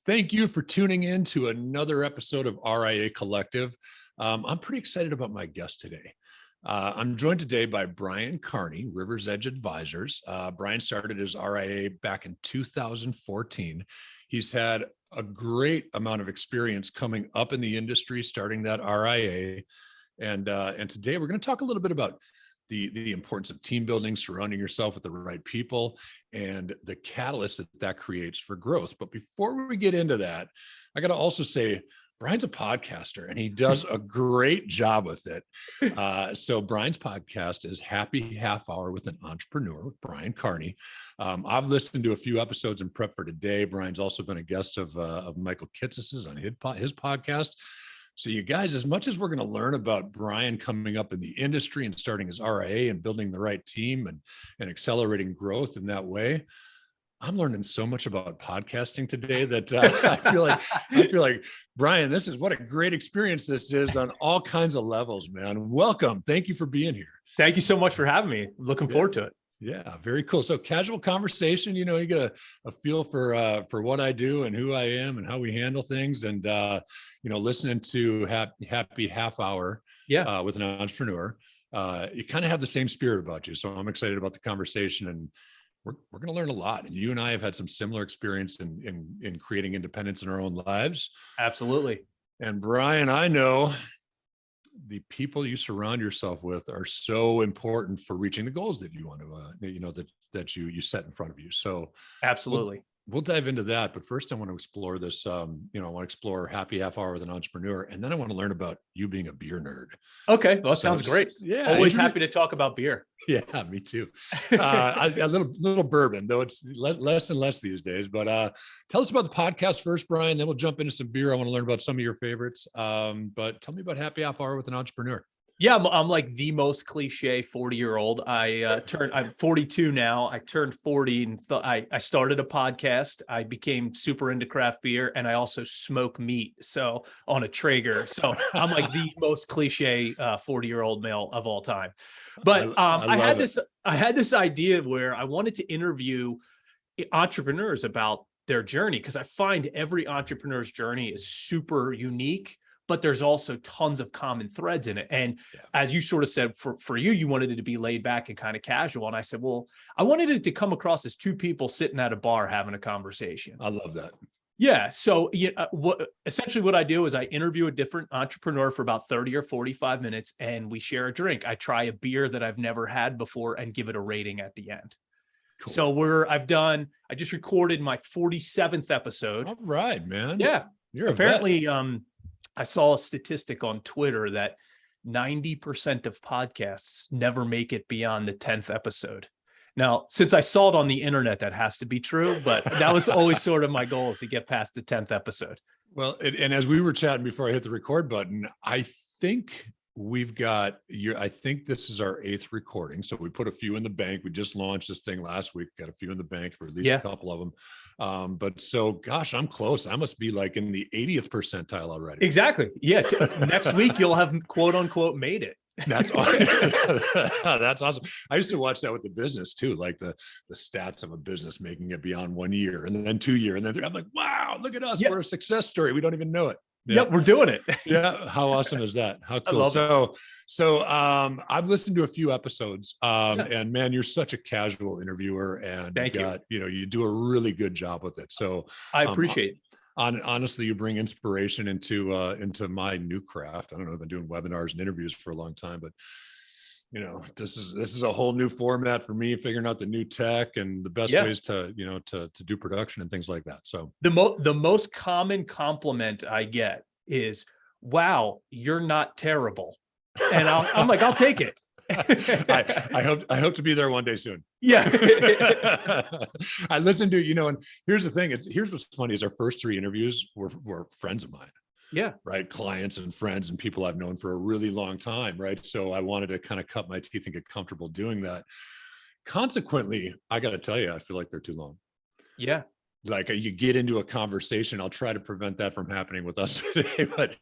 Thank you for tuning in to another episode of RIA Collective. I'm pretty excited about my guest today. I'm joined today by Brian Carney, RiversEdge Advisors. Brian started his RIA back in 2014. He's had a great amount of experience coming up in the industry, starting that RIA. And today we're going to talk a little bit about the importance of team building, surrounding yourself with the right people, and the catalyst that creates for growth. But before we get into that, I got to also say, Brian's a podcaster and he does a great job with it. So Brian's podcast is Happy Half Hour with an Entrepreneur with Brian Carney. I've listened to a few episodes in prep for today. Brian's also been a guest of Michael Kitsis's on his podcast. So you guys, as much as we're going to learn about Brian coming up in the industry and starting his RIA and building the right team and accelerating growth in that way, I'm learning so much about podcasting today that I feel like Brian, what a great experience this is on all kinds of levels, man. Welcome. Thank you for being here. Thank you so much for having me. Looking forward to it. Yeah, very cool. So casual conversation, you get a feel for what I do and who I am and how we handle things. And, listening to Happy Half Hour with an Entrepreneur, you kind of have the same spirit about you. So I'm excited about the conversation, and we're going to learn a lot. And you and I have had some similar experience in creating independence in our own lives. Absolutely. And Brian, I know the people you surround yourself with are so important for reaching the goals that you want to, that you set in front of you. So absolutely. We'll dive into that. But first I want to explore this, I want to explore Happy Half Hour with an Entrepreneur. And then I want to learn about you being a beer nerd. Okay. Well, that sounds great. Yeah. Always happy to talk about beer. Yeah, me too. A little bourbon, though it's less and less these days. But tell us about the podcast first, Brian. Then we'll jump into some beer. I want to learn about some of your favorites. But tell me about Happy Half Hour with an Entrepreneur. Yeah, I'm like the most cliche 40-year-old. I'm 42 now. I turned 40 and I started a podcast. I became super into craft beer, and I also smoke meat. So on a Traeger. So I'm like the most cliche 40-year-old male of all time. But I had this idea where I wanted to interview entrepreneurs about their journey, because I find every entrepreneur's journey is super unique, but there's also tons of common threads in it. And as you sort of said, for you, you wanted it to be laid back and kind of casual. And I said, well, I wanted it to come across as two people sitting at a bar having a conversation. I love that. Yeah. So essentially what I do is I interview a different entrepreneur for about 30 or 45 minutes, and we share a drink. I try a beer that I've never had before and give it a rating at the end. Cool. So I just recorded my 47th episode. All right, man. Yeah. You're apparently, I saw a statistic on Twitter that 90% of podcasts never make it beyond the 10th episode. Now, since I saw it on the internet, that has to be true, but that was always sort of my goal, is to get past the 10th episode. Well, and as we were chatting before I hit the record button, I think I think this is our 8th recording. So we put a few in the bank. We just launched this thing last week, got a few in the bank, for at least a couple of them. But so, gosh, I'm close. I must be like in the 80th percentile already. Exactly. Yeah. Next week, you'll have quote unquote made it. That's awesome. That's awesome. I used to watch that with the business too, like the stats of a business making it beyond 1 year and then 2 years. And then I'm like, wow, look at us. We're a success story. We don't even know it. Yeah, we're doing it. Yeah. How awesome is that? How cool. So I've listened to a few episodes and man, you're such a casual interviewer, and you do a really good job with it. So I appreciate it. Honestly, you bring inspiration into my new craft. I don't know, I've been doing webinars and interviews for a long time, but this is a whole new format for me, figuring out the new tech and the best ways to do production and things like that. So the most common compliment I get is, wow, you're not terrible. And I'm like, I'll take it. I hope to be there one day soon. Yeah. I listened to, and here's the thing, here's what's funny is our first 3 interviews were friends of mine. Yeah. Right. Clients and friends and people I've known for a really long time. Right. So I wanted to kind of cut my teeth and get comfortable doing that. Consequently, I got to tell you, I feel like they're too long. Yeah. Like you get into a conversation, I'll try to prevent that from happening with us today, but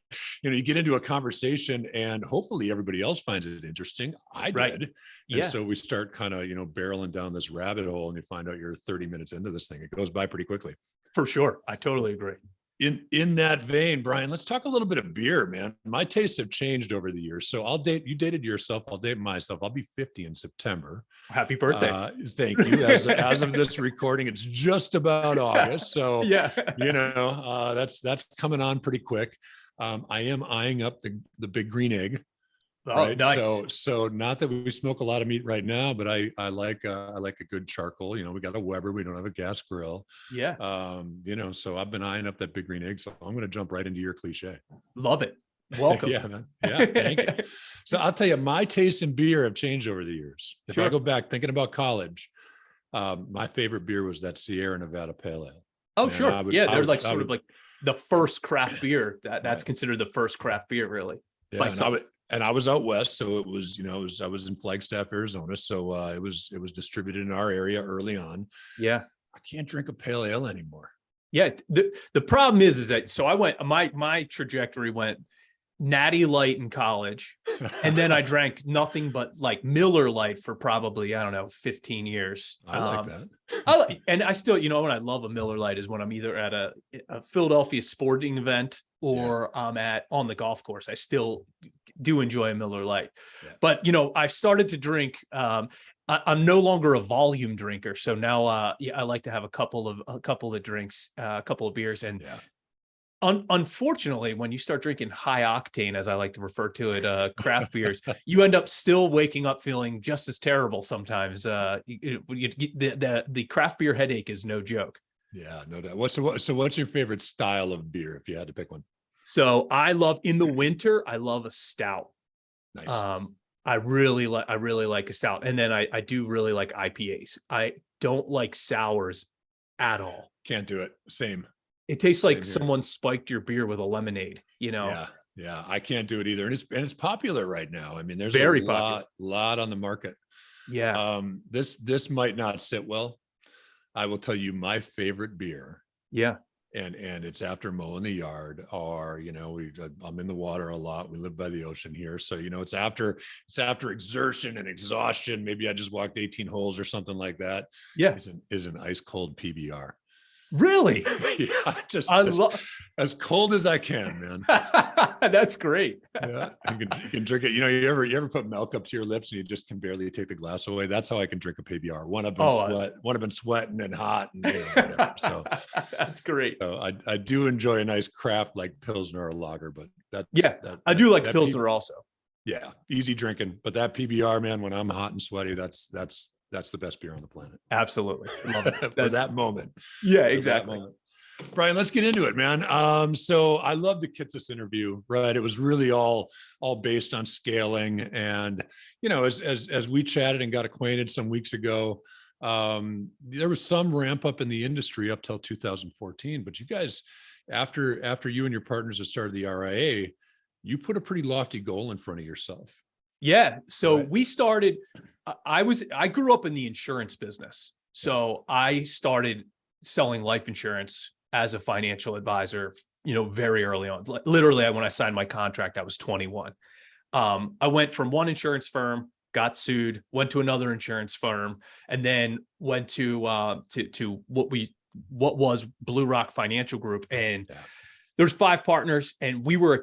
you get into a conversation and hopefully everybody else finds it interesting. I did. And so we start kind of, barreling down this rabbit hole, and you find out you're 30 minutes into this thing. It goes by pretty quickly. For sure. I totally agree. In that vein, Brian, let's talk a little bit of beer, man. My tastes have changed over the years. So you dated yourself, I'll date myself. I'll be 50 in September. Happy birthday. Thank you. As of this recording, it's just about August. So yeah, that's coming on pretty quick. I am eyeing up the big green egg. Oh, Right. nice. So not that we smoke a lot of meat right now, but I like a good charcoal. We got a Weber. We don't have a gas grill. Yeah. So I've been eyeing up that big green egg. So I'm going to jump right into your cliche. Love it. Welcome. Yeah, man. Yeah. Thank you. So I'll tell you, my tastes in beer have changed over the years. If I go back thinking about college, my favorite beer was that Sierra Nevada Pale Ale. Oh, sure. They're like sort of like the first craft beer. That's right. Considered the first craft beer, really. Yeah. And I was out west, so it was, I was in Flagstaff, Arizona. So it was distributed in our area early on. Yeah. I can't drink a pale ale anymore. Yeah. The problem is that, so I went, my trajectory went Natty Light in college. And then I drank nothing but like Miller Light for probably, 15 years. I like that. And I still, when I love a Miller Light is when I'm either at a Philadelphia sporting event or I'm on the golf course. I still do enjoy a Miller Light. Yeah. But, I've started to drink, I'm no longer a volume drinker. So now, I like to have a couple of drinks, a couple of beers. And unfortunately, when you start drinking high octane, as I like to refer to it, craft beers, you end up still waking up feeling just as terrible sometimes. The craft beer headache is no joke. Yeah, no doubt. What's your favorite style of beer if you had to pick one? So in the winter, I love a stout. Nice. I really like a stout. And then I do really like IPAs. I don't like sours at all. Can't do it. Same. It tastes like someone spiked your beer with a lemonade, Yeah. I can't do it either. And it's popular right now. I mean, there's very a lot on the market. Yeah. This might not sit well. I will tell you my favorite beer. Yeah. And it's after mowing the yard, or I'm in the water a lot. We live by the ocean here, so it's after exertion and exhaustion. Maybe I just walked 18 holes or something like that. Yeah, is an ice cold PBR. Really? Yeah, just as cold as I can, man. That's great. Yeah, you can drink it. You ever put milk up to your lips and you just can barely take the glass away? That's how I can drink a PBR. One I've been sweating and hot, and whatever. So that's great. So I do enjoy a nice craft like Pilsner or lager, but I do like Pilsner also. Yeah, easy drinking, but that PBR, man, when I'm hot and sweaty, that's the best beer on the planet. Absolutely. Love it. For that moment. Yeah, exactly. Brian, let's get into it, man. So I love the Kitsis interview, right? It was really all based on scaling. And, as we chatted and got acquainted some weeks ago, there was some ramp up in the industry up till 2014, but you guys, after you and your partners have started the RIA, you put a pretty lofty goal in front of yourself. Yeah. So we started, I grew up in the insurance business. So I started selling life insurance as a financial advisor, very early on. Literally, when I signed my contract, I was 21. I went from one insurance firm, got sued, went to another insurance firm, and then went to what was Blue Rock Financial Group. And there's 5 partners, and we were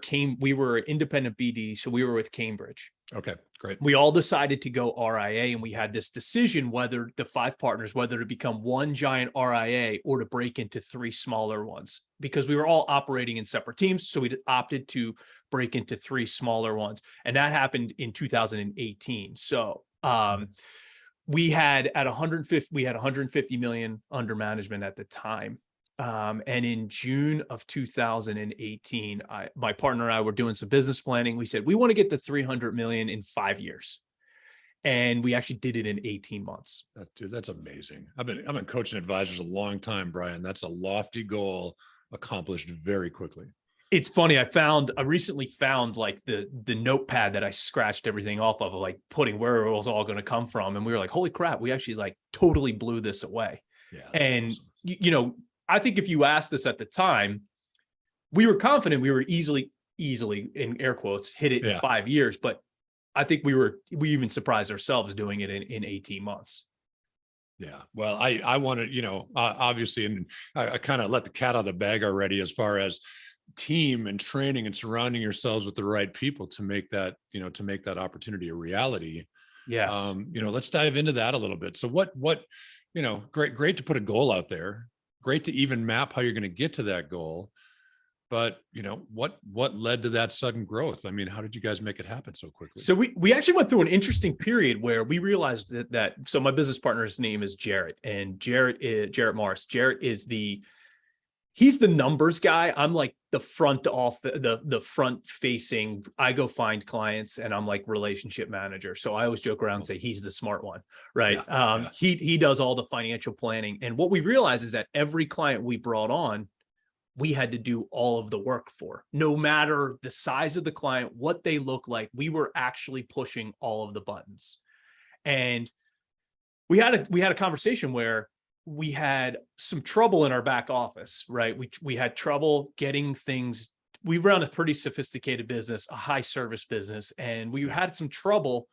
independent BD. So we were with Cambridge. Okay, great. We all decided to go RIA, and we had this decision whether the 5 partners, whether to become one giant RIA or to break into 3 smaller ones, because we were all operating in separate teams. So we opted to break into 3 smaller ones. And that happened in 2018. So we had 150 million under management at the time. And in June of 2018, my partner and I were doing some business planning. We said, we want to get to 300 million in 5 years. And we actually did it in 18 months. Dude, that's amazing. I've been coaching advisors a long time, Brian. That's a lofty goal accomplished very quickly. It's funny. I recently found like the notepad that I scratched everything off of, like putting where it was all going to come from. And we were like, holy crap, we actually like totally blew this away. Yeah. And awesome. I think if you asked us at the time, we were confident we were easily in air quotes, hit it in 5 years. But I think we even surprised ourselves doing it in 18 months. Yeah. Well, I want to, obviously, and I kind of let the cat out of the bag already as far as team and training and surrounding yourselves with the right people to make that, to make that opportunity a reality. Yes. Let's dive into that a little bit. So what, great to put a goal out there. Great to even map how you're going to get to that goal. But, what led to that sudden growth? I mean, how did you guys make it happen so quickly? So we actually went through an interesting period where we realized that so my business partner's name is Jarrett, and Jarrett Morris. Jarrett is he's the numbers guy. I'm like the front front facing. I go find clients, and I'm like relationship manager. So I always joke around and say he's the smart one, right? Yeah. He does all the financial planning. And what we realized is that every client we brought on, we had to do all of the work for, no matter the size of the client, what they look like. We were actually pushing all of the buttons. And we had a conversation where we had some trouble in our back office, right? We had trouble getting things. We run a pretty sophisticated business, a high service business, and we had some trouble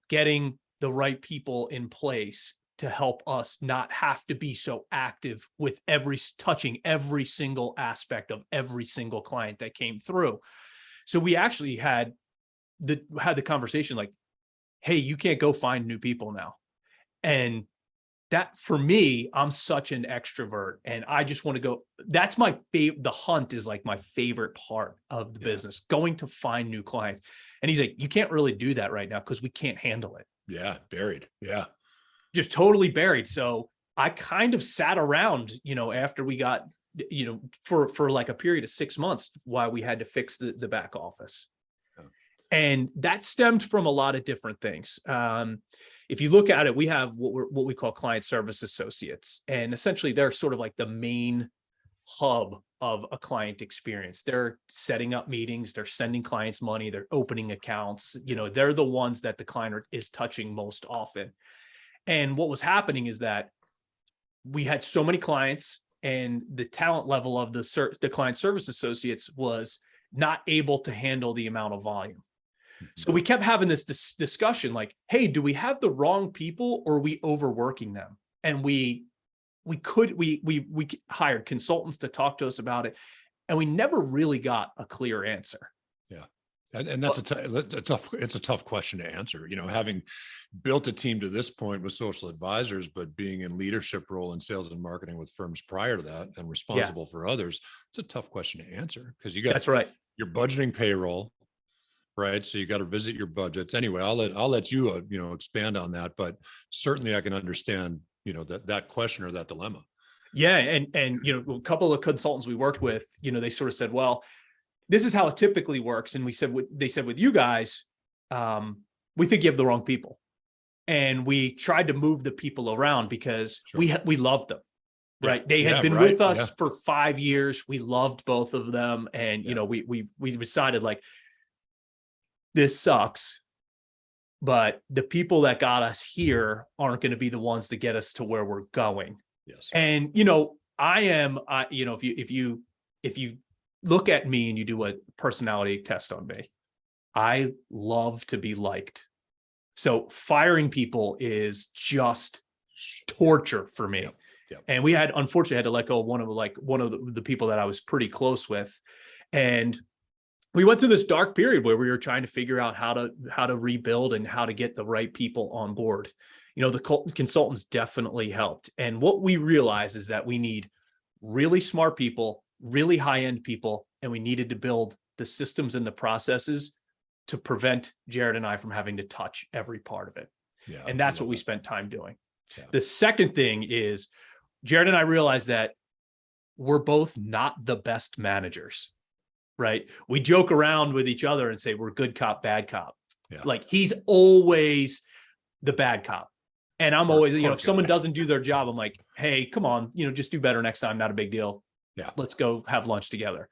getting the right people in place to help us not have to be so active with touching every single aspect of every single client that came through. So we actually had the conversation like, hey, you can't go find new people now. And that, for me, I'm such an extrovert and I just want to go. That's my favorite. The hunt is like my favorite part of the business, going to find new clients. And he's like, you can't really do that right now because we can't handle it. Yeah. Buried. Yeah. Just totally buried. So I kind of sat around, after we got, for like a period of 6 months while we had to fix the back office. Oh. And that stemmed from a lot of different things. If you look at it, we have what we call client service associates. And essentially they're sort of like the main hub of a client experience. They're setting up meetings, they're sending clients money, they're opening accounts. They're the ones that the client is touching most often. And what was happening is that we had so many clients and the talent level of the client service associates was not able to handle the amount of volume. So we kept having this discussion like, hey, do we have the wrong people or are we overworking them? And we hired consultants to talk to us about it. And we never really got a clear answer. Yeah. And that's it's a tough question to answer, having built a team to this point with social advisors, but being in leadership role in sales and marketing with firms prior to that and responsible for others. It's a tough question to answer because that's right. You're budgeting payroll, right? So you got to visit your budgets. Anyway, I'll let you, expand on that, but certainly I can understand, that question or that dilemma. Yeah. And, a couple of consultants we worked with, they sort of said, well, this is how it typically works. And they said with you guys, we think you have the wrong people. And we tried to move the people around because we loved them, right? They had been with us for 5 years. We loved both of them. And, we decided like, this sucks, but the people that got us here aren't going to be the ones to get us to where we're going. Yes. And, if you look at me and you do a personality test on me, I love to be liked. So firing people is just torture for me. Yep. And we unfortunately had to let go of one of the people that I was pretty close with. And we went through this dark period where we were trying to figure out how to rebuild and how to get the right people on board. The consultants definitely helped. And what we realized is that we need really smart people, really high-end people, and we needed to build the systems and the processes to prevent Jared and I from having to touch every part of it. Yeah, and that's what we spent time doing. Yeah. The second thing is Jared and I realized that we're both not the best managers, right? We joke around with each other and say we're good cop, bad cop. Yeah. Like he's always the bad cop. And I'm always, if someone doesn't do their job, I'm like, hey, come on, just do better next time. Not a big deal. Yeah. Let's go have lunch together.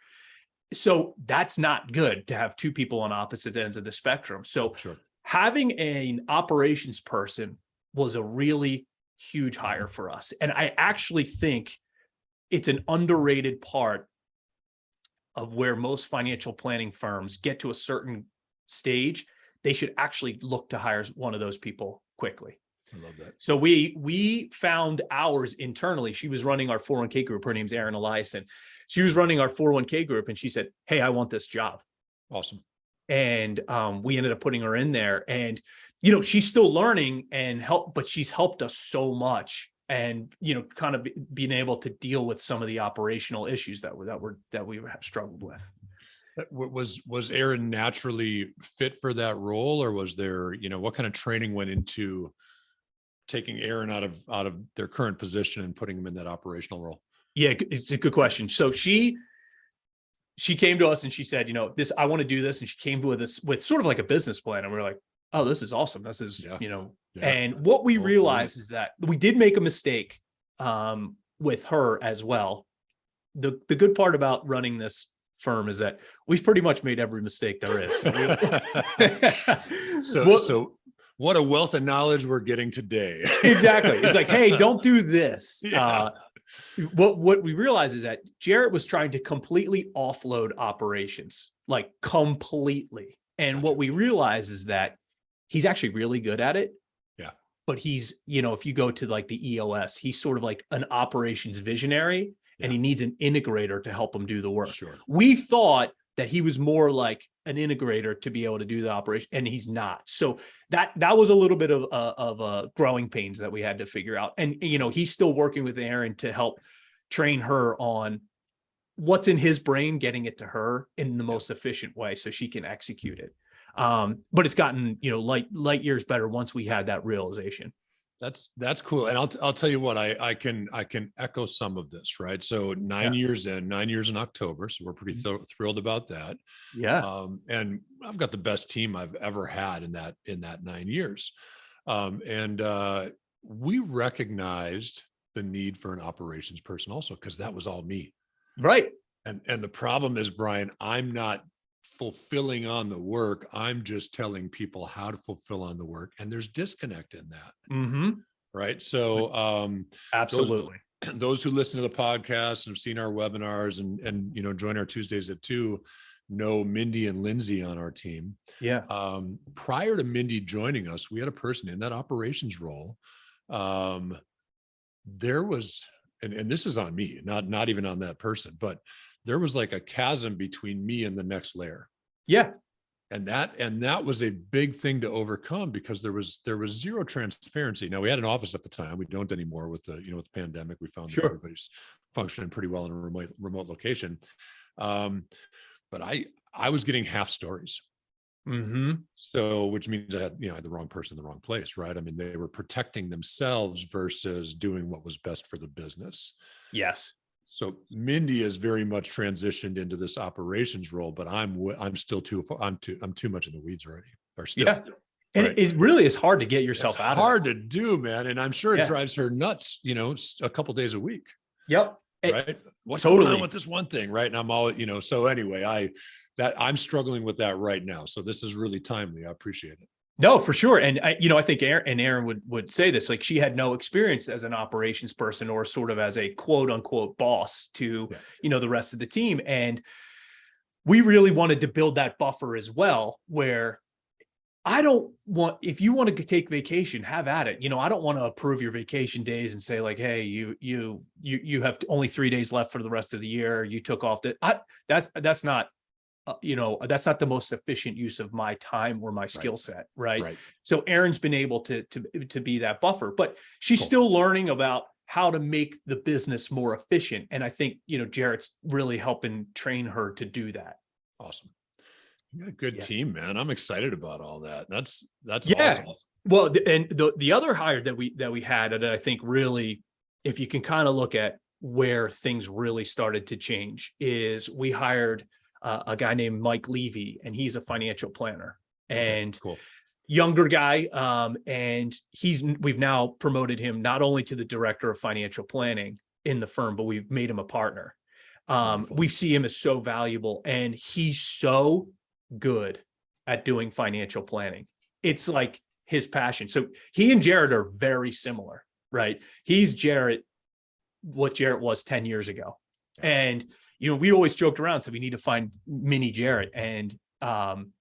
So that's not good to have two people on opposite ends of the spectrum. So having an operations person was a really huge hire for us. And I actually think it's an underrated part of where most financial planning firms get to a certain stage. They should actually look to hire one of those people quickly. I love that. So we found ours internally. She was running our 401k group. Her name's Erin Eliason. She was running our 401k group, and she said, "Hey, I want this job." Awesome. And we ended up putting her in there. And she's still learning but she's helped us so much. And kind of being able to deal with some of the operational issues that we have struggled with. Was Erin naturally fit for that role, or was there, what kind of training went into taking Erin out of their current position and putting them in that operational role? Yeah, it's a good question. So she came to us and she said, I want to do this. And she came to us with sort of like a business plan. And we were like, oh, this is awesome. This is, and what we realized is that we did make a mistake with her as well. The good part about running this firm is that we've pretty much made every mistake there is. So what a wealth of knowledge we're getting today. Exactly. It's like, hey, don't do this. Yeah. What we realized is that Jarrett was trying to completely offload operations, like completely. And what we realized is that he's actually really good at it. Yeah. But he's, if you go to like the EOS, he's sort of like an operations visionary. And he needs an integrator to help him do the work. Sure. We thought that he was more like an integrator to be able to do the operation, and he's not. So that was a little bit of growing pains that we had to figure out. And he's still working with Erin to help train her on what's in his brain, getting it to her in the most efficient way so she can execute it. But it's gotten light years better once we had that realization. That's cool. And I'll tell you what, I can echo some of this, right? So 9 years in October. So we're pretty thrilled about that. Yeah. And I've got the best team I've ever had in that 9 years. And we recognized the need for an operations person also, because that was all me. Right. And the problem is, Brian, I'm not fulfilling on the work. I'm just telling people how to fulfill on the work. And there's disconnect in that. Mm-hmm. Right. So absolutely. Those who listen to the podcast and have seen our webinars and join our Tuesdays at 2 know Mindy and Lindsay on our team. Yeah. Prior to Mindy joining us, we had a person in that operations role. There was, and this is on me, not even on that person, but there was like a chasm between me and the next layer. Yeah. And that was a big thing to overcome, because there was zero transparency. Now, we had an office at the time. We don't anymore with the pandemic. We found that everybody's functioning pretty well in a remote location. But I was getting half stories. Mm-hmm. So, which means I had the wrong person in the wrong place, right? I mean, they were protecting themselves versus doing what was best for the business. Yes. So Mindy has very much transitioned into this operations role, but I'm still too much in the weeds already. Or still, yeah. And it really is hard to get yourself out of it. It's hard to do, man. And I'm sure it drives her nuts, a couple days a week. Yep. Right. What's going on with this one thing? Right. And I'm all, so anyway, I'm struggling with that right now. So this is really timely. I appreciate it. No, for sure. And I think Erin would say this, like, she had no experience as an operations person or sort of as a quote unquote boss to, the rest of the team. And we really wanted to build that buffer as well, where if you want to take vacation, have at it. I don't want to approve your vacation days and say like, hey, you have only 3 days left for the rest of the year. You took off that's not, that's not the most efficient use of my time or my skill set. Right. So Erin's been able to be that buffer, but she's still learning about how to make the business more efficient. And I think, Jarrett's really helping train her to do that. Awesome. You got a good team, man. I'm excited about all that. That's yeah. Awesome. Well, and the other hire that we had, and I think really, if you can kind of look at where things really started to change, is we hired a guy named Mike Levy, and he's a financial planner and younger guy. And we've now promoted him not only to the director of financial planning in the firm, but we've made him a partner. We see him as so valuable, and he's so good at doing financial planning. It's like his passion. So he and Jarrett are very similar, right? He's what Jarrett was 10 years ago. And, we always joked around, so we need to find mini Jarrett. And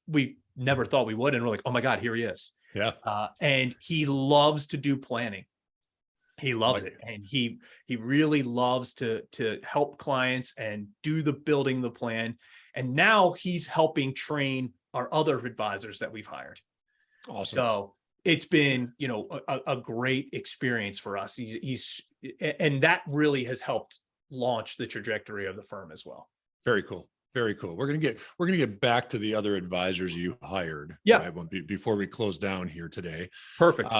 we never thought we would. And we're like, oh my God, here he is. Yeah. And he loves to do planning. He loves it. And he really loves to help clients and do the building the plan. And now he's helping train our other advisors that we've hired. Awesome. So it's been, a great experience for us. And that really has helped launch the trajectory of the firm as well. Very cool. Very cool. We're gonna get back to the other advisors you hired. Yeah. Right, before we close down here today. Perfect.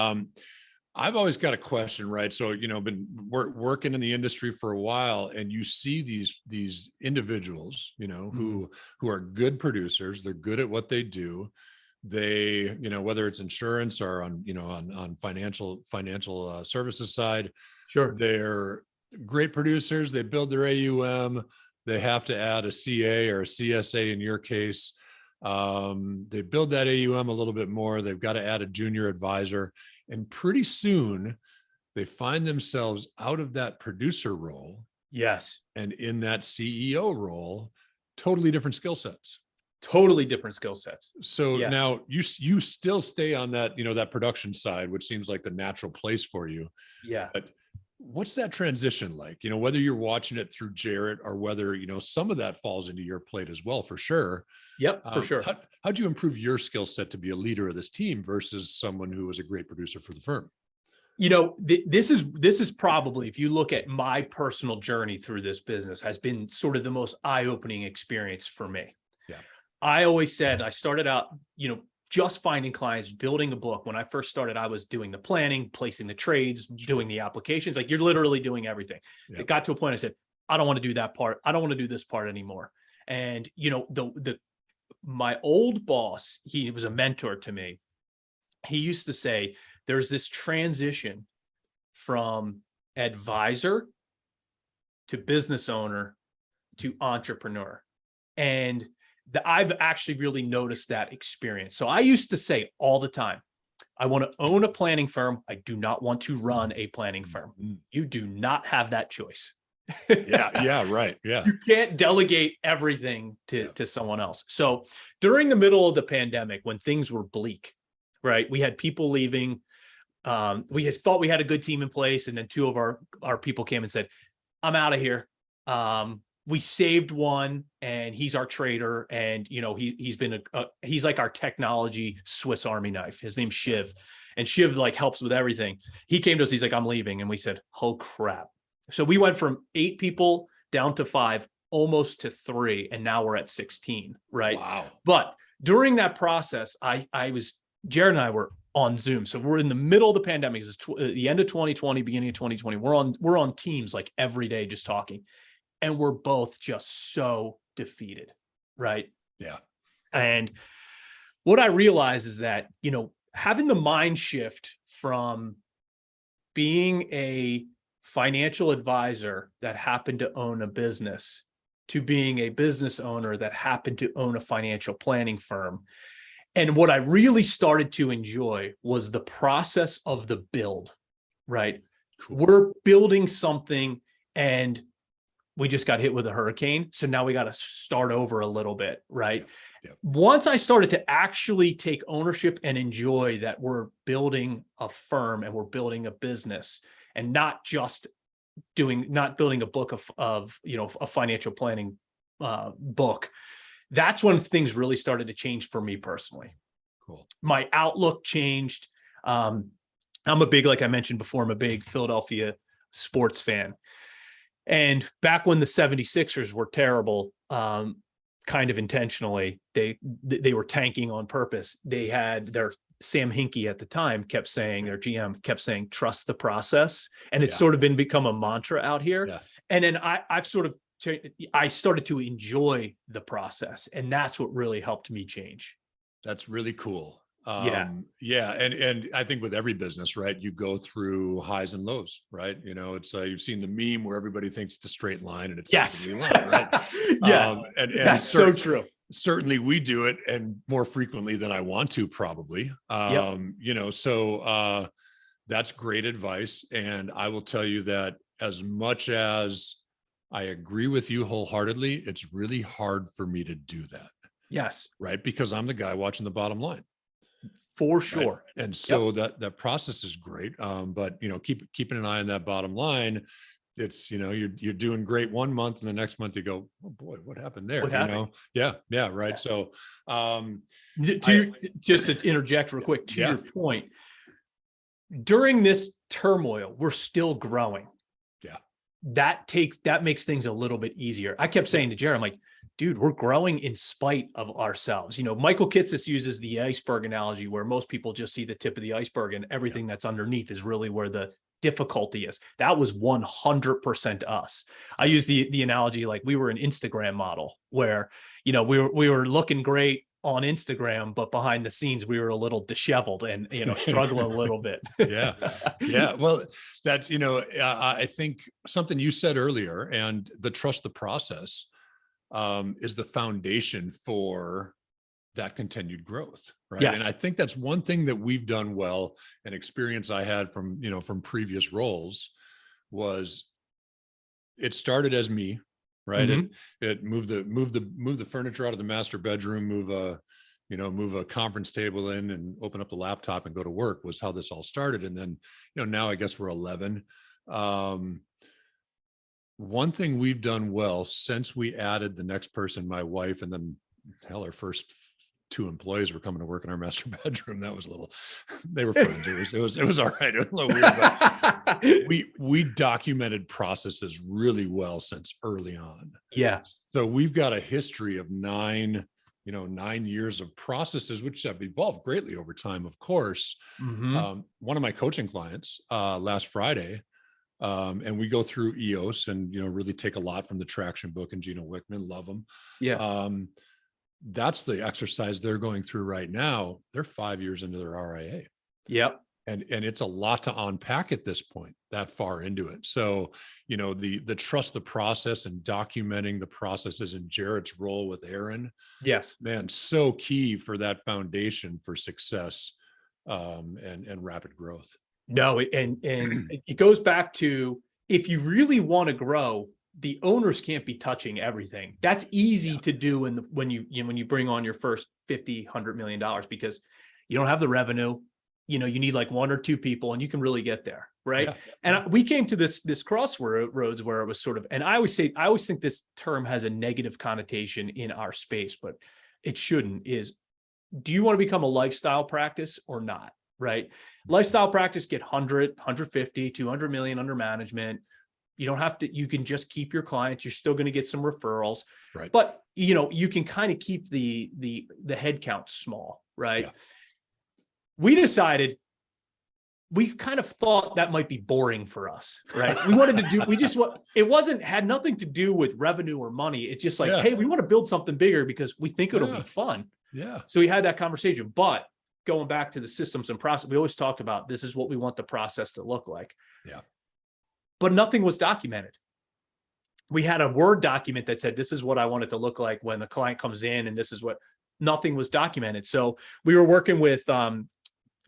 I've always got a question, right? So, been working in the industry for a while, and you see these individuals, who are good producers. They're good at what they do. They, whether it's insurance or on financial services side, Sure. they're great producers. They build their AUM. They have to add a CA or a CSA in your case. They build that AUM a little bit more. They've got to add a junior advisor. And pretty soon they find themselves out of that producer role. Yes. And in that CEO role, totally different skill sets. Totally different skill sets. So now you still stay on that, that production side, which seems like the natural place for you. Yeah. But what's that transition like? Whether you're watching it through Jarrett or whether, some of that falls into your plate as well, for sure. Yep, for sure. How'd you improve your skill set to be a leader of this team versus someone who was a great producer for the firm? This is probably, if you look at my personal journey through this business, has been sort of the most eye-opening experience for me. Yeah. I always said I started out, just finding clients, building a book. When I first started, I was doing the planning, placing the trades, doing the applications. Like, you're literally doing everything. Yep. It got to a point I said, I don't want to do that part. I don't want to do this part anymore. And, my old boss, he was a mentor to me. He used to say, there's this transition from advisor to business owner to entrepreneur. And I've actually really noticed that experience. So I used to say all the time, I want to own a planning firm. I do not want to run a planning firm. You do not have that choice. Yeah, right. Yeah. You can't delegate everything to someone else. So during the middle of the pandemic, when things were bleak, right? We had people leaving. We had thought we had a good team in place. And then two of our people came and said, I'm out of here. We saved one, and he's our trader. And, he's like our technology Swiss Army knife. His name's Shiv, and Shiv helps with everything. He came to us. He's like, I'm leaving. And we said, oh crap. So we went from 8 people down to 5, almost to 3. And now we're at 16. Right. Wow. But during that process, Jared and I were on Zoom. So we're in the middle of the pandemic. It's the end of 2020, beginning of 2020. We're on Teams every day, just talking. And we're both just so defeated. Right. Yeah. And what I realize is that, having the mind shift from being a financial advisor that happened to own a business to being a business owner that happened to own a financial planning firm. And what I really started to enjoy was the process of the build, right? Cool. We're building something and we just got hit with a hurricane. So now we got to start over a little bit, right? Yep. Once I started to actually take ownership and enjoy that we're building a firm and we're building a business, and not building a book of a financial planning book, that's when things really started to change for me personally. Cool. My outlook changed. I'm a big, like I mentioned before, I'm a big Philadelphia sports fan. And back when the 76ers were terrible, kind of intentionally, they were tanking on purpose. They had their Sam Hinkie at the time kept saying, their GM kept saying, trust the process. And it's sort of become a mantra out here. Yeah. And then I started to enjoy the process, and that's what really helped me change. That's really cool. Yeah. And I think with every business, right, you go through highs and lows, right? It's you've seen the meme where everybody thinks it's a straight line and it's a straight line, right? Yeah. And that's so true. Certainly we do it, and more frequently than I want to, probably. So that's great advice. And I will tell you that as much as I agree with you wholeheartedly, it's really hard for me to do that. Yes, right? Because I'm the guy watching the bottom line. for Right? sure. And so that process is great. But keeping an eye on that bottom line, it's, you're doing great one month and the next month you go, oh boy, what happened there? What happened? Yeah. Right. Yeah. So, Just to interject real quick, to Yeah. your point, during this turmoil, we're still growing. Yeah. That makes things a little bit easier. I kept saying to Jared, I'm like, dude, we're growing in spite of ourselves. Michael Kitces uses the iceberg analogy where most people just see the tip of the iceberg and everything that's underneath is really where the difficulty is. That was 100% us. I use the analogy like we were an Instagram model where, we were looking great on Instagram, but behind the scenes, we were a little disheveled and, struggling a little bit. Yeah. Well, that's, I think something you said earlier, and the trust the process is the foundation for that continued growth. Right. Yes. And I think that's one thing that we've done well, and experience I had from previous roles was it started as me. Right. Mhm. It move the furniture out of the master bedroom, move a conference table in and open up the laptop and go to work was how this all started. And then, now I guess we're 11. One thing we've done well since we added the next person, my wife, and then our first 2 employees were coming to work in our master bedroom. That was they were friends. It was all right. It was a little weird, but we documented processes really well since early on. Yeah. So we've got a history of 9 years of processes, which have evolved greatly over time, of course. Mhm. One of my coaching clients last Friday, and we go through EOS and, really take a lot from the Traction book and Gino Wickman, love them. Yeah. That's the exercise they're going through right now. They're 5 years into their RIA. Yep. And it's a lot to unpack at this point, that far into it. So, the trust the process and documenting the processes and Jarrett's role with Aaron, Yes. man, so key for that foundation for success and rapid growth. No, and it goes back to, if you really want to grow, the owners can't be touching everything. That's easy to do when you bring on your first $50-100 million, because you don't have the revenue. You need like 1 or 2 people and you can really get there. Right. Yeah. And we came to this crossroads where it was sort of, and I always think this term has a negative connotation in our space, but it shouldn't, is, do you want to become a lifestyle practice or not? Right. Lifestyle practice, get 100, 150, 200 million under management. You don't have to, you can just keep your clients. You're still going to get some referrals, Right. But you can kind of keep the head count small. Right. Yeah. We decided, we kind of thought that might be boring for us. Right. It had nothing to do with revenue or money. It's just like, hey, we want to build something bigger because we think it'll be fun. Yeah. So we had that conversation, but going back to the systems and process, we always talked about, this is what we want the process to look like. Yeah. But nothing was documented. We had a Word document that said, this is what I want it to look like when the client comes in, and this is what, nothing was documented. So we were working with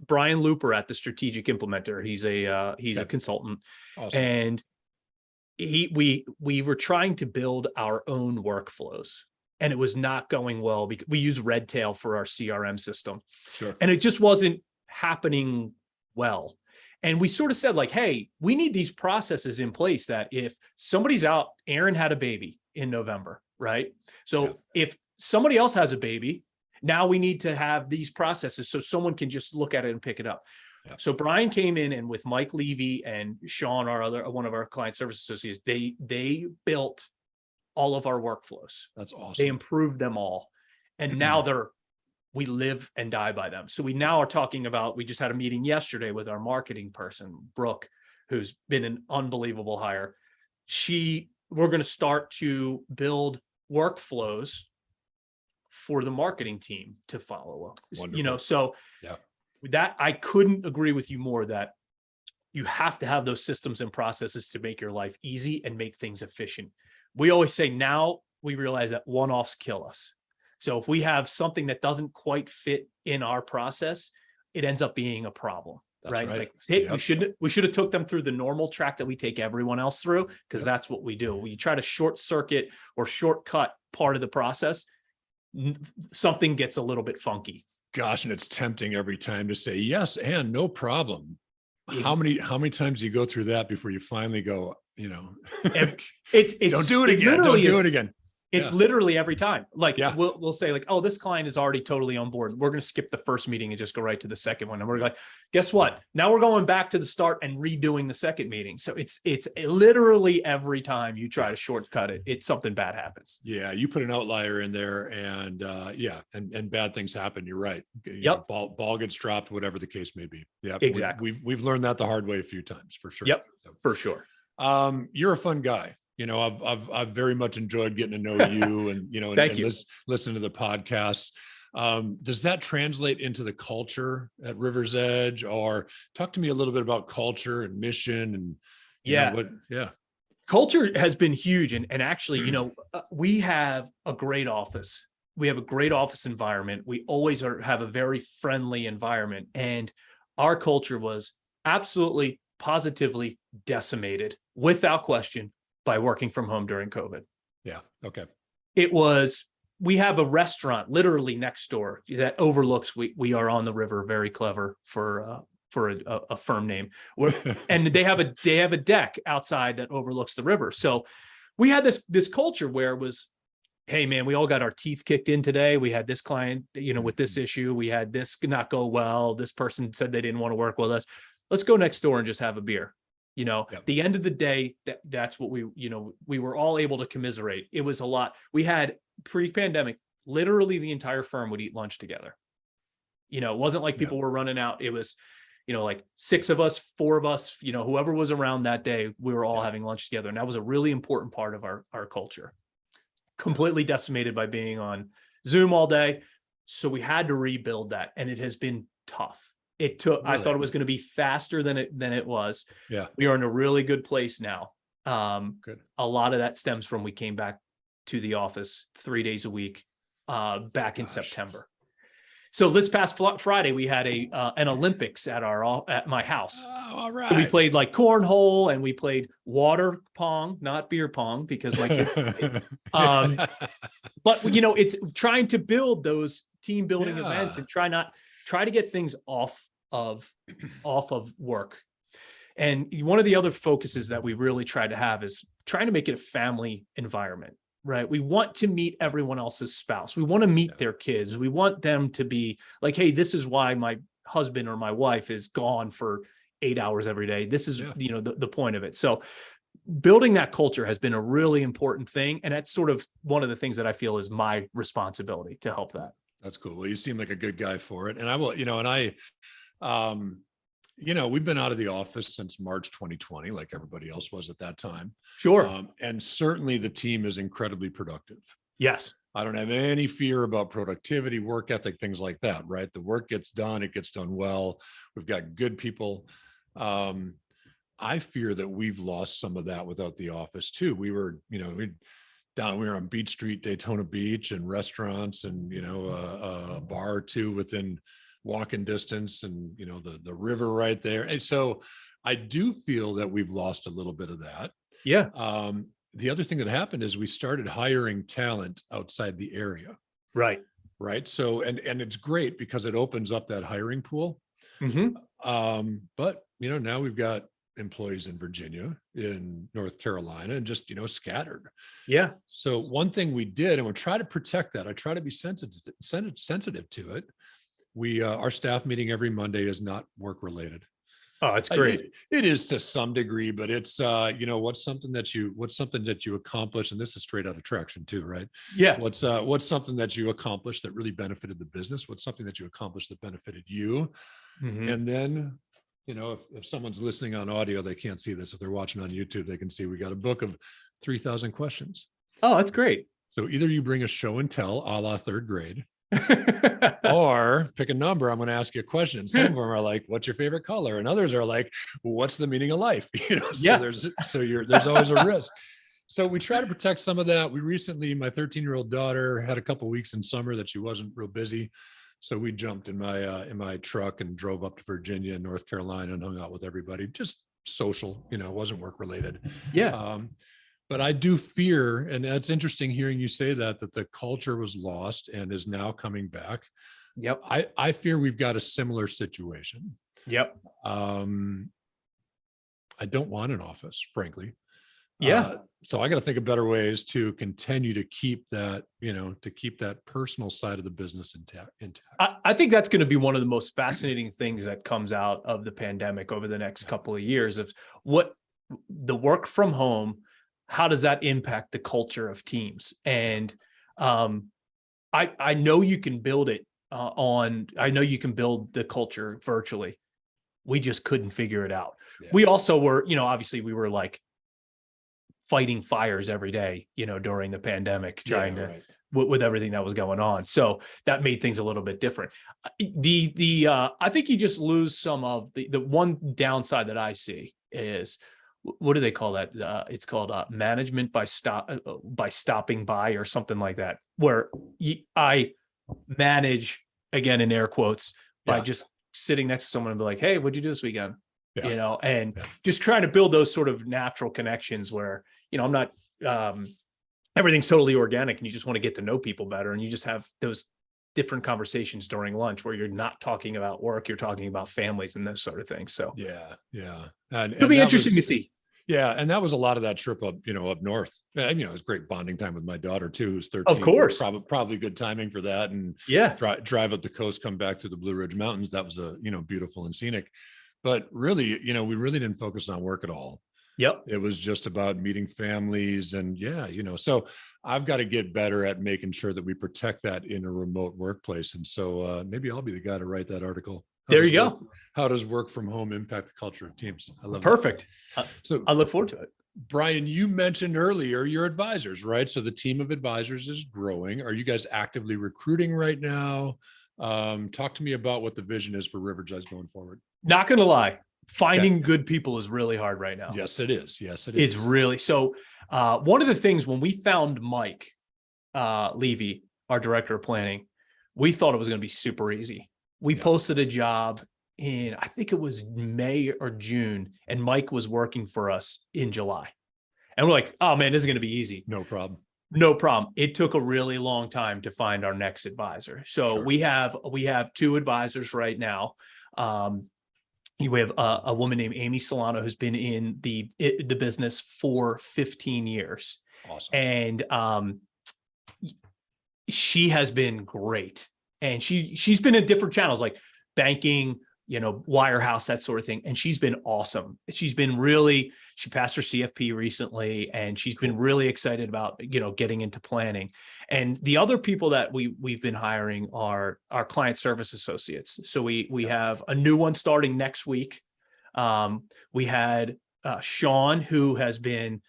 Brian Looper at the Strategic Implementer. He's a consultant. Awesome. And we were trying to build our own workflows, and it was not going well because we use Redtail for our CRM system. Sure. And it just wasn't happening well. And we sort of said like, hey, we need these processes in place that if somebody's out, Aaron had a baby in November, right? So if somebody else has a baby, now we need to have these processes so someone can just look at it and pick it up. Yeah. So Brian came in, and with Mike Levy and Sean, one of our client service associates, they built all of our workflows. That's awesome. They improved them all. And now we live and die by them. So we now are talking about, we just had a meeting yesterday with our marketing person, Brooke, who's been an unbelievable hire. We're going to start to build workflows for the marketing team to follow up. Wonderful. With that, I couldn't agree with you more that you have to have those systems and processes to make your life easy and make things efficient. We always say, now we realize that one-offs kill us. So if we have something that doesn't quite fit in our process, it ends up being a problem. Right? It's like, hey, we should have took them through the normal track that we take everyone else through, because that's what we do. We try to short circuit or shortcut part of the process. something gets a little bit funky. Gosh, and it's tempting every time to say yes and no problem. How Ex- many times do you go through that before you finally go, It's don't do it again. literally Don't do it again. It's literally every time. Like Yeah. we'll say like, oh, this client is already totally on board. We're going to skip the first meeting and just go right to the second one. And we're like, guess what? Now we're going back to the start and redoing the second meeting. So it's literally every time you try to shortcut it, it's something bad happens. Yeah, you put an outlier in there, and and bad things happen. You're right. Yep. Ball gets dropped, whatever the case may be. Yeah, Exactly. We've learned that the hard way a few times for sure. Yep, So, for sure. you're a fun guy. I've very much enjoyed getting to know you, and Thank you. Listen to the podcasts. Does that translate into the culture at Rivers Edge, or talk to me a little bit about culture and mission and Culture has been huge. And actually, we have a great office. We have a great office environment. We always have a very friendly environment. And our culture was absolutely, positively decimated without question by working from home during COVID. Yeah. Okay. We have a restaurant literally next door that overlooks, we are on the river, very clever for a firm name. And they have a deck outside that overlooks the river. So we had this culture where it was, hey man, we all got our teeth kicked in today. We had this client, with this issue, we had this not go well. This person said they didn't want to work with us. Let's go next door and just have a beer. At the end of the day, that's what we were all able to commiserate. It was a lot. We had pre-pandemic, literally the entire firm would eat lunch together. It wasn't like people were running out. It was, like 6 of us, 4 of us, whoever was around that day, we were all having lunch together. And that was a really important part of our culture. Completely decimated by being on Zoom all day. So we had to rebuild that. And it has been tough. It took, I thought it was going to be faster than it was. Yeah. We are in a really good place now. Good. A lot of that stems from, we came back to the office 3 days a week, back in September. So this past Friday, we had an Olympics at my house. Oh, all right. So we played like cornhole, and we played water pong, not beer pong, because my kids. But it's trying to build those team building events and try to get things off of work. And one of the other focuses that we really try to have is trying to make it a family environment, right? We want to meet everyone else's spouse. We want to meet their kids. We want them to be like, hey, this is why my husband or my wife is gone for 8 hours every day. This is, the point of it. So building that culture has been a really important thing. And that's sort of one of the things that I feel is my responsibility to help that. That's cool. Well, you seem like a good guy for it. And I will, we've been out of the office since March 2020, like everybody else was at that time. Sure. And certainly the team is incredibly productive. Yes. I don't have any fear about productivity, work ethic, things like that, right? The work gets done, it gets done well. We've got good people. I fear that we've lost some of that without the office too. We were on Beach Street, Daytona Beach, and restaurants, and a bar or two within walking distance, and the river right there. And so I do feel that we've lost a little bit of that. Yeah. The other thing that happened is we started hiring talent outside the area. Right. So and it's great because it opens up that hiring pool. Mm-hmm. But now we've got employees in Virginia, in North Carolina, and just, scattered. Yeah. So one thing we did, and we'll try to protect that. I try to be sensitive to it. Our staff meeting every Monday is not work related. Oh, that's great. It is to some degree, but it's, what's something that you accomplished, and this is straight out of Traction too, right? Yeah. What's something that you accomplished that really benefited the business? What's something that you accomplished that benefited you? Mm-hmm. And then, if someone's listening on audio, they can't see this. If they're watching on YouTube, they can see we got a book of 3,000 questions. Oh, that's great. So either you bring a show and tell a la third grade, or pick a number. I'm going to ask you a question. Some of them are like, what's your favorite color? And others are like, what's the meaning of life? There's always a risk. So we try to protect some of that. We recently, my 13-year-old daughter had a couple of weeks in summer that she wasn't real busy. So we jumped in my truck and drove up to Virginia and North Carolina and hung out with everybody. Just social, it wasn't work related. Yeah. But I do fear, and that's interesting hearing you say that the culture was lost and is now coming back. Yep. I fear we've got a similar situation. Yep. I don't want an office, frankly. Yeah. So I got to think of better ways to continue to keep that, to keep that personal side of the business intact. I think that's going to be one of the most fascinating things that comes out of the pandemic over the next couple of years of what the work from home, how does that impact the culture of teams? And I know you can build it I know you can build the culture virtually. We just couldn't figure it out. Yeah. We also were, obviously we were like fighting fires every day, during the pandemic, trying to, right. with everything that was going on. So that made things a little bit different. I think you just lose some of the one downside that I see is, what do they call that? It's called management by stopping by or something like that, where I manage, again, in air quotes, by just sitting next to someone and be like, hey, what'd you do this weekend? Just trying to build those sort of natural connections where, I'm not, everything's totally organic and you just want to get to know people better. And you just have those different conversations during lunch where you're not talking about work, you're talking about families and those sort of things. So yeah. It'll be interesting to see. Yeah. And that was a lot of that trip up, up north. And, it was great bonding time with my daughter too, who's 13. Of course. Probably good timing for that. And drive up the coast, come back through the Blue Ridge Mountains. That was beautiful and scenic. But really, we really didn't focus on work at all. Yep. It was just about meeting families and so I've got to get better at making sure that we protect that in a remote workplace. And so maybe I'll be the guy to write that article. There you go. How does work from home impact the culture of teams? I love Perfect. So I look forward to it. Brian, you mentioned earlier your advisors, right? So the team of advisors is growing. Are you guys actively recruiting right now? Talk to me about what the vision is for RiversEdge going forward. Not going to lie. Finding good people is really hard right now. Yes, it is. It's really so. One of the things when we found Mike Levy, our director of planning, we thought it was going to be super easy. We posted a job in, I think it was May or June, and Mike was working for us in July. And we're like, oh man, this is going to be easy. No problem. No problem. It took a really long time to find our next advisor. So we have 2 advisors right now. We have a woman named Amy Solano who's been in the business for 15 years. Awesome. And she has been great. And she's been in different channels like banking, wirehouse, that sort of thing. And she's been awesome. She passed her CFP recently, and she's been really excited about, getting into planning. And the other people that we've been hiring are our client service associates. So we have a new one starting next week. We had Sean, who has been,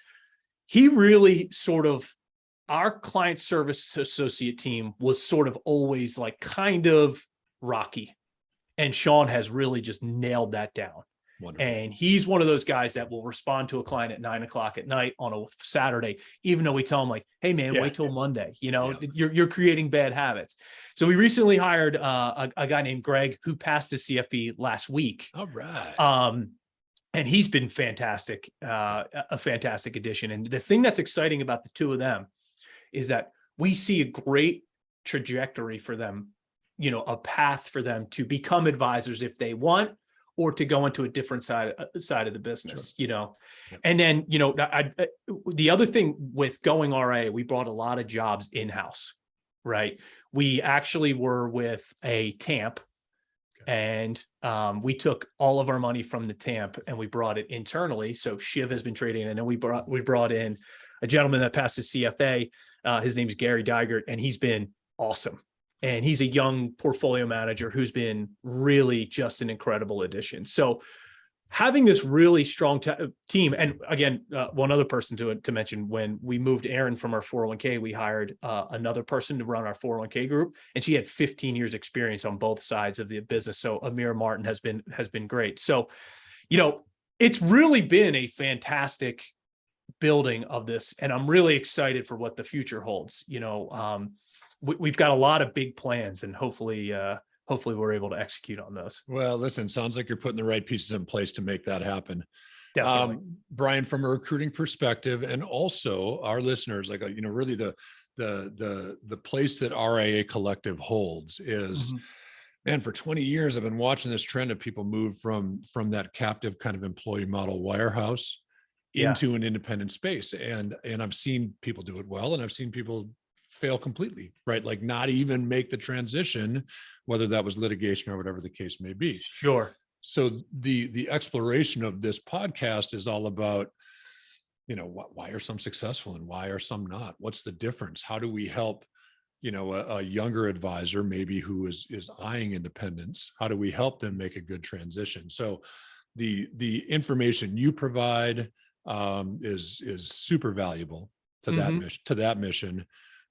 he really sort of, our client service associate team was sort of always like kind of rocky. And Sean has really just nailed that down. Wonderful. And he's one of those guys that will respond to a client at 9:00 at night on a Saturday, even though we tell him like, hey man, wait till Monday, you're creating bad habits. So we recently hired a guy named Greg who passed his CFP last week. All right. And he's been fantastic, a fantastic addition. And the thing that's exciting about the 2 of them is that we see a great trajectory for them, a path for them to become advisors if they want, or to go into a different side of the business, Yep. And then, the other thing with going RIA, we brought a lot of jobs in-house, right? We actually were with a TAMP, and we took all of our money from the TAMP and we brought it internally. So Shiv has been trading, and then we brought in a gentleman that passed his CFA. His name is Gary Digert, and he's been awesome. And he's a young portfolio manager who's been really just an incredible addition. So having this really strong team, and again, one other person to mention, when we moved Aaron from our 401k, we hired another person to run our 401k group, and she had 15 years experience on both sides of the business. So Amir Martin has been great. So, it's really been a fantastic building of this, and I'm really excited for what the future holds. We've got a lot of big plans, and hopefully we're able to execute on those. Well, listen, sounds like you're putting the right pieces in place to make that happen. Definitely. Brian, from a recruiting perspective, and also our listeners, like, really the place that RIA Collective holds is, man, for 20 years, I've been watching this trend of people move from that captive kind of employee model wirehouse into an independent space. And I've seen people do it well, and I've seen people fail completely, right? Like not even make the transition, whether that was litigation or whatever the case may be. Sure. So the exploration of this podcast is all about, why are some successful and why are some not? What's the difference? How do we help, a younger advisor maybe who is eyeing independence? How do we help them make a good transition? So the information you provide is super valuable to that mission.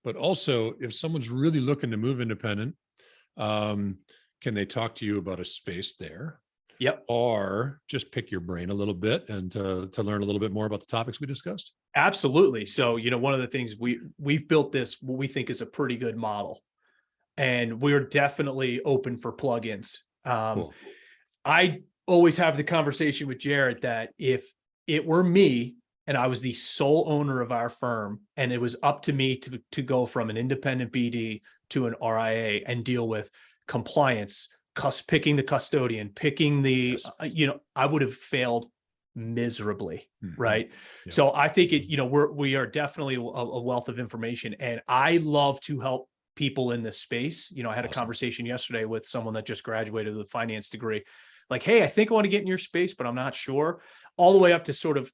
But also, if someone's really looking to move independent, can they talk to you about a space there? Yep. Or just pick your brain a little bit and to learn a little bit more about the topics we discussed? Absolutely. So, one of the things we've built this, what we think is a pretty good model, and we're definitely open for plugins. Cool. I always have the conversation with Jared that if it were me and I was the sole owner of our firm, and it was up to me to go from an independent BD to an RIA and deal with compliance, picking the custodian, picking the, I would have failed miserably. Right. Yep. So I think we are definitely a wealth of information, and I love to help people in this space. I had a conversation yesterday with someone that just graduated with a finance degree. Like, hey, I think I want to get in your space, but I'm not sure. All the way up to sort of,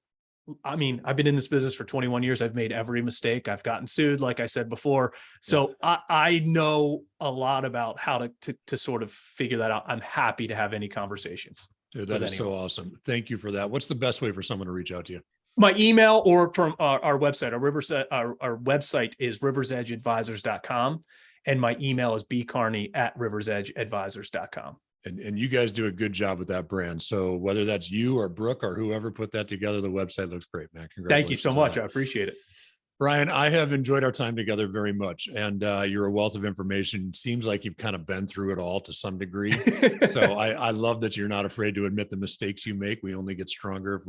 I've been in this business for 21 years. I've made every mistake. I've gotten sued, like I said before. So I know a lot about how to sort of figure that out. I'm happy to have any conversations. Dude, that is so awesome. Thank you for that. What's the best way for someone to reach out to you? My email or from our website. Our website is RiversEdgeAdvisors.com. And my email is bcarney@RiversEdgeAdvisors.com. And you guys do a good job with that brand. So whether that's you or Brooke or whoever put that together, the website looks great, man. Congratulations. Thank you so much. I appreciate it. Brian, I have enjoyed our time together very much. And you're a wealth of information. Seems like you've kind of been through it all to some degree. So I love that you're not afraid to admit the mistakes you make. We only get stronger if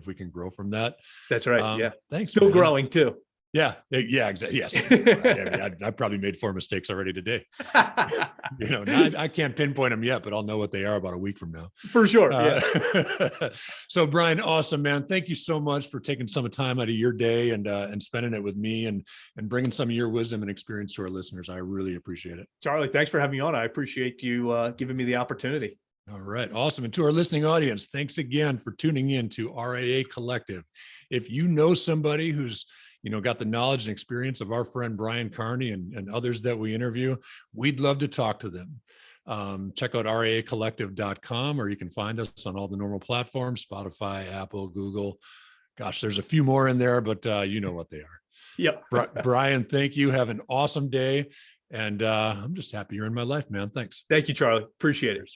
we can grow from that. That's right. Yeah. Thanks. Still growing too. Yeah, exactly. Yes. I probably made 4 mistakes already today. I can't pinpoint them yet, but I'll know what they are about a week from now. For sure. So Brian, awesome, man. Thank you so much for taking some time out of your day and spending it with me and bringing some of your wisdom and experience to our listeners. I really appreciate it. Charlie, thanks for having me on. I appreciate you giving me the opportunity. All right. Awesome. And to our listening audience, thanks again for tuning in to RIA Collective. If you know somebody who's got the knowledge and experience of our friend Brian Carney and others that we interview, we'd love to talk to them. Check out riacollective.com, or you can find us on all the normal platforms, Spotify, Apple, Google. Gosh, there's a few more in there, but you know what they are. Yep. Brian, thank you. Have an awesome day. And I'm just happy you're in my life, man. Thanks. Thank you, Charlie. Appreciate it.